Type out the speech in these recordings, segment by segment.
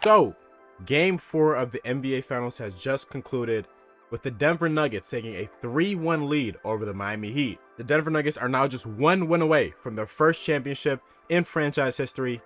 So, Game 4 of the NBA Finals has just concluded with the Denver Nuggets taking a 3-1 lead over the Miami Heat. The Denver Nuggets are now just one win away from their first championship in franchise history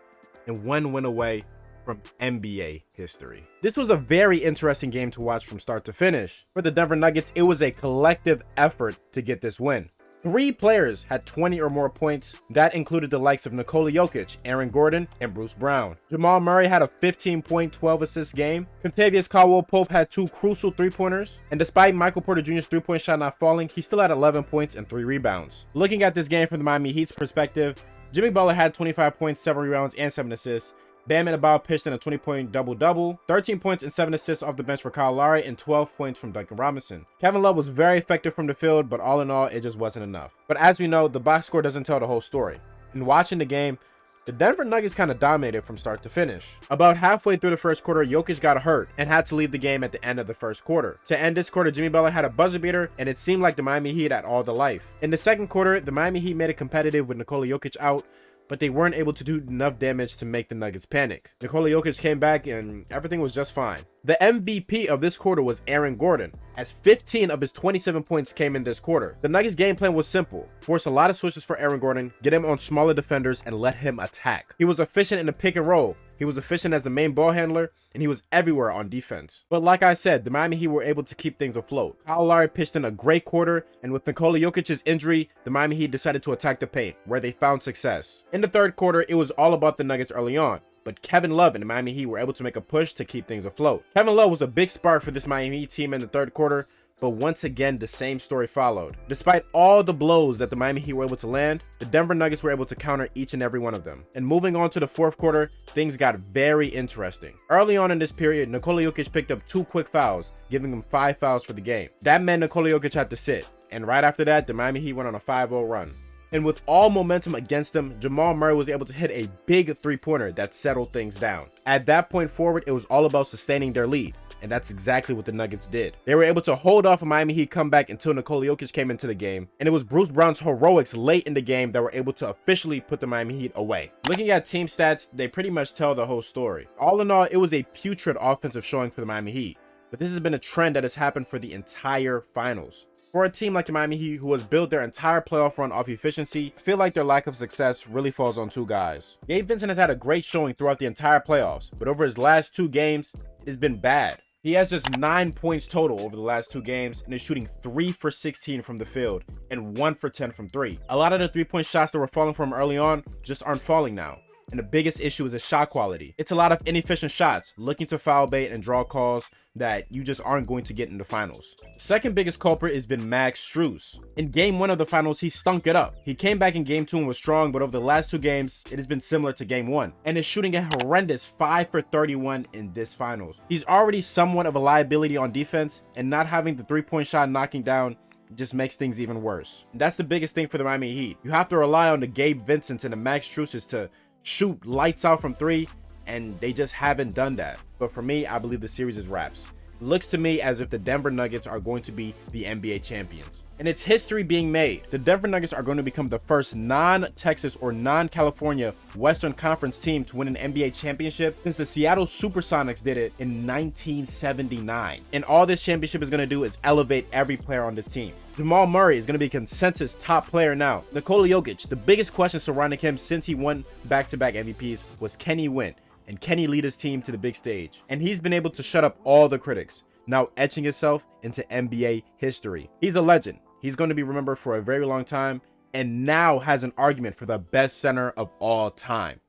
and one win away from NBA history. This was a very interesting game to watch from start to finish. For the Denver Nuggets, it was a collective effort to get this win. 3 players had 20 or more points. That included the likes of Nikola Jokic, Aaron Gordon, and Bruce Brown. Jamal Murray had a 15-point, 12-assist game. Kentavious Caldwell-Pope had 2 crucial three-pointers. And despite Michael Porter Jr.'s three-point shot not falling, he still had 11 points and 3 rebounds. Looking at this game from the Miami Heat's perspective, Jimmy Butler had 25 points, 7 rebounds, and 7 assists. Bam Adebayo pitched in a 20-point double-double, 13 points and 7 assists off the bench for Kyle Lowry, and 12 points from Duncan Robinson. Kevin Love was very effective from the field, but all in all, it just wasn't enough. But as we know, the box score doesn't tell the whole story. In watching the game, the Denver Nuggets kind of dominated from start to finish. About halfway through the first quarter, Jokic got hurt and had to leave the game at the end of the first quarter. To end this quarter, Jimmy Butler had a buzzer beater, and it seemed like the Miami Heat had all the life. In the second quarter, the Miami Heat made it competitive with Nikola Jokic out, but they weren't able to do enough damage to make the Nuggets panic. Nikola Jokic came back and everything was just fine. The MVP of this quarter was Aaron Gordon, as 15 of his 27 points came in this quarter. The Nuggets game plan was simple: force a lot of switches for Aaron Gordon, get him on smaller defenders, and let him attack. He was efficient in the pick and roll, he was efficient as the main ball handler, and he was everywhere on defense. But like I said, the Miami Heat were able to keep things afloat. Kyle Lowry pitched in a great quarter, and with Nikola Jokic's injury, the Miami Heat decided to attack the paint, where they found success. In the third quarter, it was all about the Nuggets early on, but Kevin Love and the Miami Heat were able to make a push to keep things afloat. Kevin Love was a big spark for this Miami Heat team in the third quarter, but once again, the same story followed. Despite all the blows that the Miami Heat were able to land, the Denver Nuggets were able to counter each and every one of them. And moving on to the fourth quarter, things got very interesting. Early on in this period, Nikola Jokic picked up 2 quick fouls, giving him 5 fouls for the game. That meant Nikola Jokic had to sit, and right after that, the Miami Heat went on a 5-0 run. And with all momentum against him, Jamal Murray was able to hit a big three-pointer that settled things down. At that point forward, it was all about sustaining their lead, and that's exactly what the Nuggets did. They were able to hold off a Miami Heat comeback until Nikola Jokic came into the game, and it was Bruce Brown's heroics late in the game that were able to officially put the Miami Heat away. Looking at team stats, they pretty much tell the whole story. All in all, it was a putrid offensive showing for the Miami Heat, but this has been a trend that has happened for the entire finals. For a team like the Miami Heat, who has built their entire playoff run off efficiency, I feel like their lack of success really falls on 2 guys. Gabe Vincent has had a great showing throughout the entire playoffs, but over his last 2 games, it's been bad. He has just 9 points total over the last 2 games and is shooting 3 for 16 from the field and 1 for 10 from 3. A lot of the 3-point shots that were falling from early on just aren't falling now. And the biggest issue is his shot quality. It's a lot of inefficient shots, looking to foul bait and draw calls that you just aren't going to get in the finals. The second biggest culprit has been Max Strus. In game 1 of the finals, he stunk it up. He came back in game 2 and was strong, but over the last 2 games, it has been similar to game 1 and is shooting a horrendous 5 for 31 in this finals. He's already somewhat of a liability on defense, and not having the 3-point shot knocking down just makes things even worse. And that's the biggest thing for the Miami Heat. You have to rely on the Gabe Vincents and the Max Struses to shoot lights out from 3, and they just haven't done that. But for me, I believe the series is wraps. It looks to me as if the Denver Nuggets are going to be the NBA champions. And it's history being made. The Denver Nuggets are going to become the first non-Texas or non-California Western Conference team to win an NBA championship since the Seattle Supersonics did it in 1979. And all this championship is going to do is elevate every player on this team. Jamal Murray is going to be a consensus top player now. Nikola Jokic, the biggest question surrounding him since he won back-to-back MVPs was, can he win? And can he lead his team to the big stage? And he's been able to shut up all the critics, now etching himself into NBA history. He's a legend. He's going to be remembered for a very long time, and now has an argument for the best center of all time.